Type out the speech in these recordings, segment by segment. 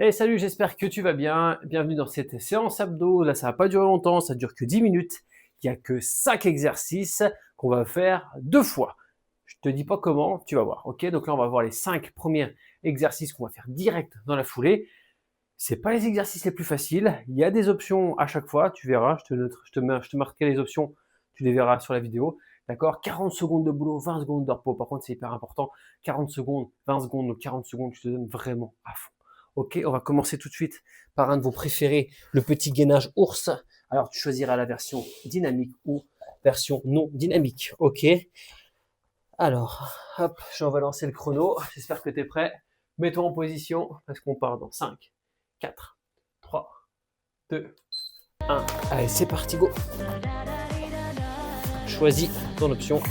Hey salut, j'espère que tu vas bien. Bienvenue dans cette séance abdo. Là, ça va pas durer longtemps, ça dure que 10 minutes. Il y a que 5 exercices qu'on va faire 2 fois. Je te dis pas comment, tu vas voir. OK? Donc là, on va voir les 5 premiers exercices qu'on va faire direct dans la foulée. C'est pas les exercices les plus faciles. Il y a des options à chaque fois, tu verras. Je te marquerai les options, tu les verras sur la vidéo. D'accord? 40 secondes de boulot, 20 secondes de repos. Par contre, c'est hyper important. 40 secondes, 20 secondes, donc 40 secondes, je te donne vraiment à fond. Ok, on va commencer tout de suite par un de vos préférés, le petit gainage ours. Alors, tu choisiras la version dynamique ou version non dynamique. Ok. Alors, hop, on va lancer le chrono. J'espère que tu es prêt. Mets-toi en position parce qu'on part dans 5, 4, 3, 2, 1. Allez, c'est parti, go. Choisis ton option.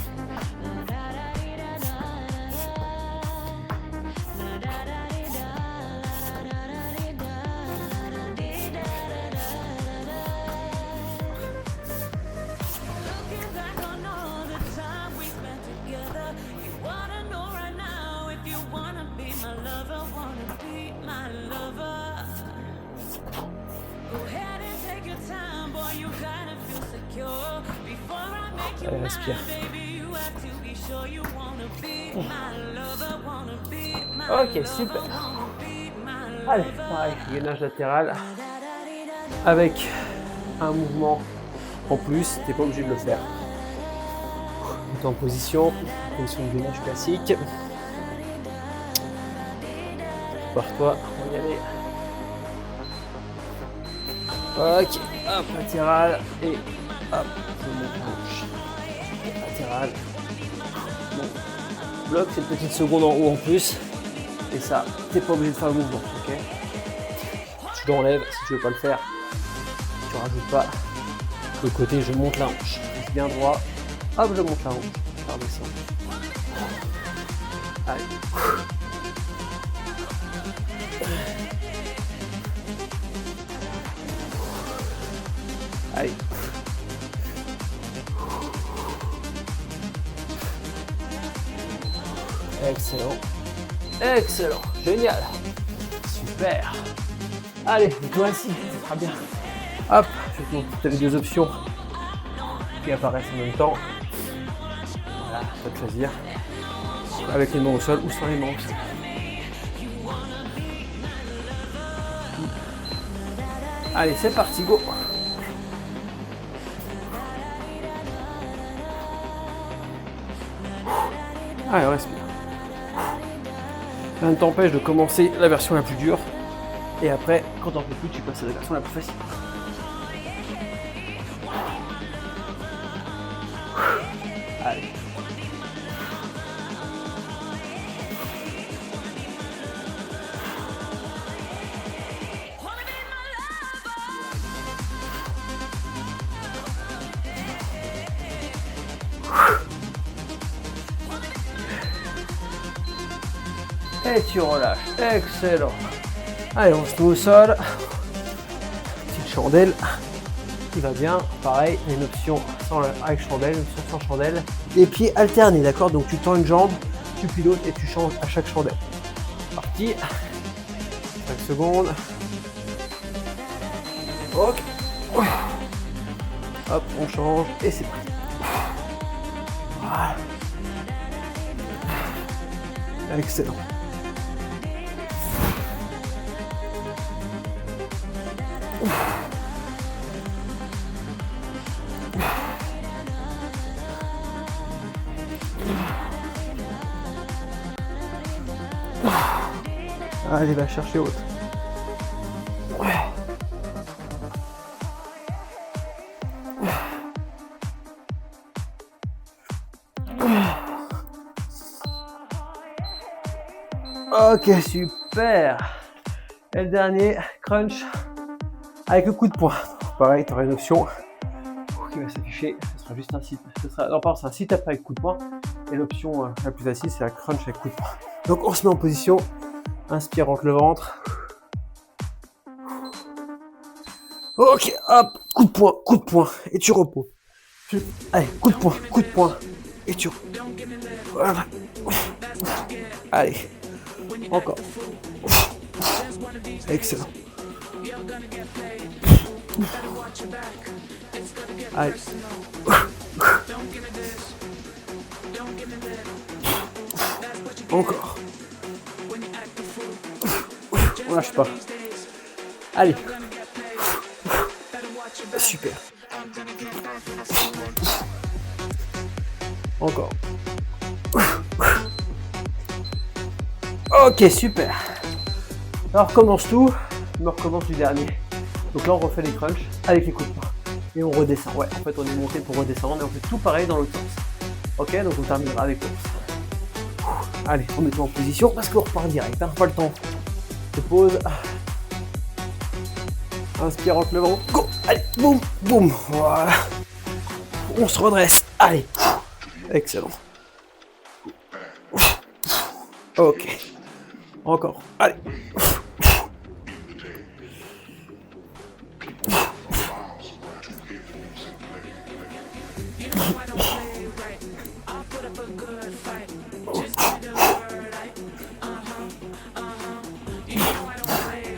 Allez, respire. Ok, super. Allez, pareil, gainage latéral avec un mouvement en plus, t'es pas obligé de le faire. Mets-toi en position de gainage classique. Prépare-toi, on va y aller. Ok, hop, latéral et hop, je monte la hanche. Latéral. Bon. Bloc, c'est une petite seconde en haut en plus. Et ça, t'es pas obligé de faire le mouvement, ok? Tu l'enlèves si tu veux pas le faire. Tu rajoutes pas. De côté, je monte la hanche. Reste bien droit. Hop, je monte la hanche. Je redescends. Allez. Allez. Excellent. Excellent. Génial. Super. Allez, toi aussi, c'est très bien. Hop, je te montre les deux options qui apparaissent en même temps. Voilà, tu vas choisir. Avec les mains au sol ou sans les mains au sol. Allez, c'est parti, go. Allez, respire. Rien ne t'empêche de commencer la version la plus dure. Et après, quand t'en peux plus, tu passes à la version la plus facile. Allez. Et tu relâches. Excellent. Allez, on se met au sol. Petite chandelle qui va bien. Pareil, une option avec chandelle, une option sans chandelle. Les pieds alternés, d'accord? Donc tu tends une jambe, tu pilotes et tu changes à chaque chandelle. Parti. 5 secondes. Ok. Hop, on change et c'est parti. Voilà. Excellent. Allez, va chercher haute. Ok, super. Et le dernier, crunch avec le coup de poing. Pareil, tu auras une option qui va s'afficher. Ce sera juste un sit. Non, pardon, c'est un sit-up avec coup de poing. Et l'option la plus facile, c'est la crunch avec coup de poing. Donc, on se met en position. Inspire, rentre le ventre. Ok, hop, coup de poing, et tu reposes. Allez, coup de poing, et tu reposes. Voilà. Allez, encore. Excellent. Allez. Encore. On lâche pas. Allez. Super. Encore. Ok, super. Alors, on recommence tout. On recommence du dernier. Donc là, on refait les crunchs avec les coups de poing. Et on redescend. Ouais, en fait, on est monté pour redescendre. Et on fait tout pareil dans l'autre sens. Ok, donc on terminera avec l'autre. Allez, remets-toi en position parce qu'on repart direct. Hein, pas le temps. Je pose. Inspire, rentre le ventre. Go. Allez, boum, boum. Voilà. On se redresse. Allez. Excellent. Ok. Encore. Allez.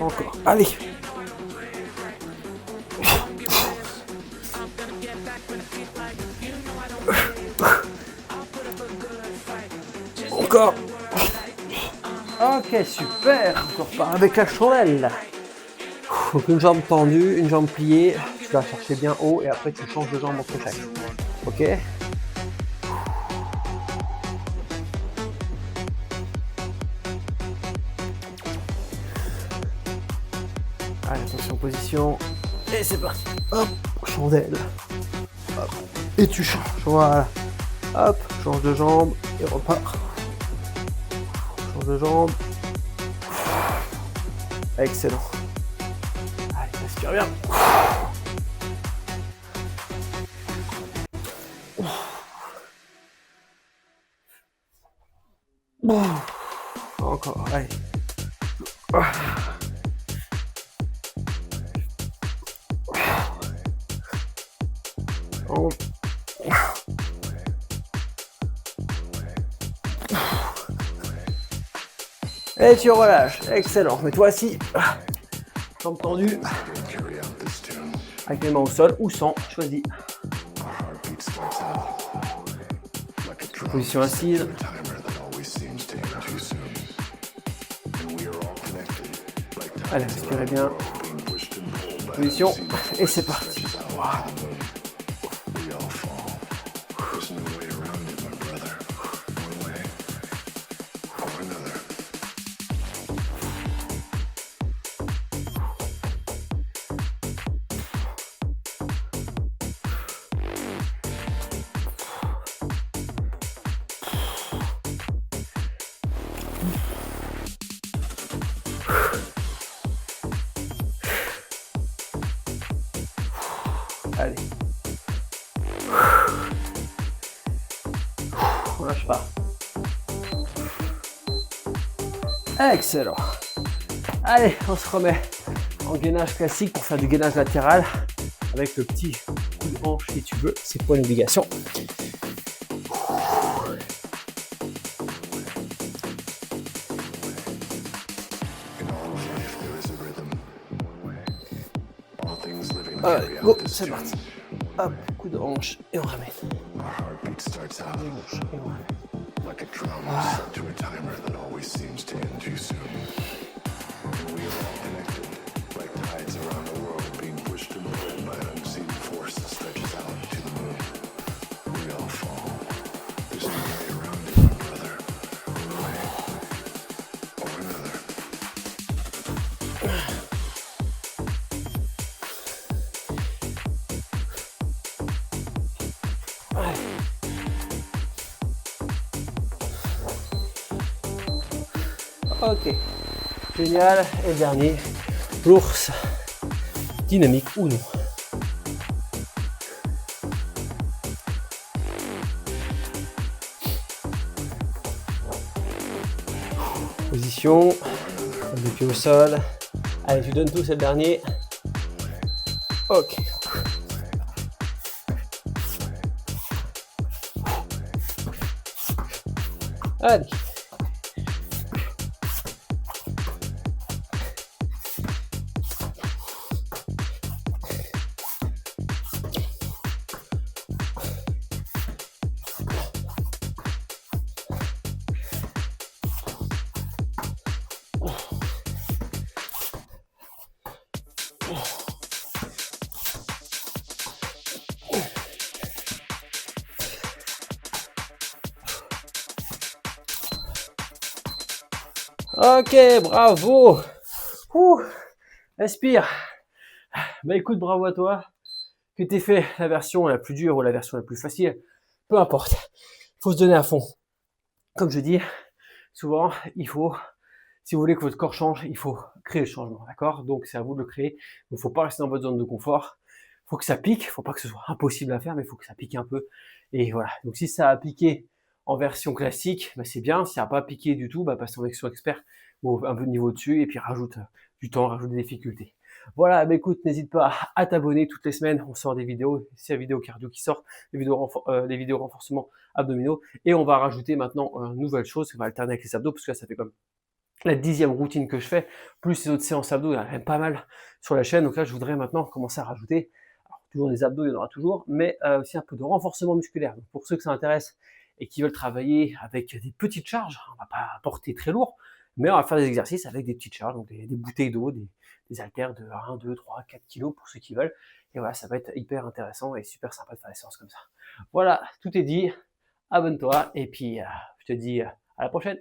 Encore. Allez. Encore. Ok, super. Encore pas avec la chandelle. Donc une jambe tendue, une jambe pliée. Tu vas chercher bien haut et après tu changes de jambe entre chaque. Ok. Allez, attention, position. Et c'est parti. Hop, chandelle. Hop. Et tu changes. Voilà. Hop, change de jambe et repart. Change de jambe. Excellent. Allez, respire bien. Encore, allez. Et tu relâches, excellent. Mets-toi assis, jambes tendues, avec les mains au sol ou sans, choisis. Position assise. Allez, respirez bien. Position, et c'est parti. Wow. Allez. On lâche pas. Excellent. Allez, on se remet en gainage classique pour faire du gainage latéral avec le petit coup de hanche si tu veux. C'est pas une obligation. Allez, go, c'est parti. Hop, coup de hanche et on ramène. Et on ramène. Ok, génial. Et dernier, l'ours dynamique ou non. Position, les pieds au sol. Allez, tu donnes tout, c'est le dernier. Ok. Allez. Ok, bravo. Ouh, respire. Bah écoute, bravo à toi. Que t'aies fait la version la plus dure ou la version la plus facile, peu importe. Il faut se donner à fond. Comme je dis, souvent, il faut, si vous voulez que votre corps change, il faut créer le changement, d'accord? Donc c'est à vous de le créer. Il ne faut pas rester dans votre zone de confort. Il faut que ça pique. Il ne faut pas que ce soit impossible à faire, mais il faut que ça pique un peu. Et voilà. Donc si ça a piqué en version classique, bah, c'est bien. Si ça n'a pas piqué du tout, bah, passe en version expert ou un peu de niveau dessus et puis rajoute du temps, rajoute des difficultés. Voilà, bah écoute, n'hésite pas à t'abonner toutes les semaines. On sort des vidéos. C'est la vidéo cardio qui sort, les vidéos renforcement abdominaux. Et on va rajouter maintenant une nouvelle chose, on va alterner avec les abdos, parce que là, ça fait comme la 10e routine que je fais, plus les autres séances abdos, il y en a même pas mal sur la chaîne. Donc là, je voudrais maintenant commencer à rajouter, alors, toujours des abdos, il y en aura toujours, mais aussi un peu de renforcement musculaire. Donc pour ceux que ça intéresse et qui veulent travailler avec des petites charges, on va pas porter très lourd, mais on va faire des exercices avec des petites charges, donc des bouteilles d'eau, des haltères de 1, 2, 3, 4 kilos pour ceux qui veulent. Et voilà, ça va être hyper intéressant et super sympa de faire des séances comme ça. Voilà, tout est dit. Abonne-toi et puis je te dis à la prochaine.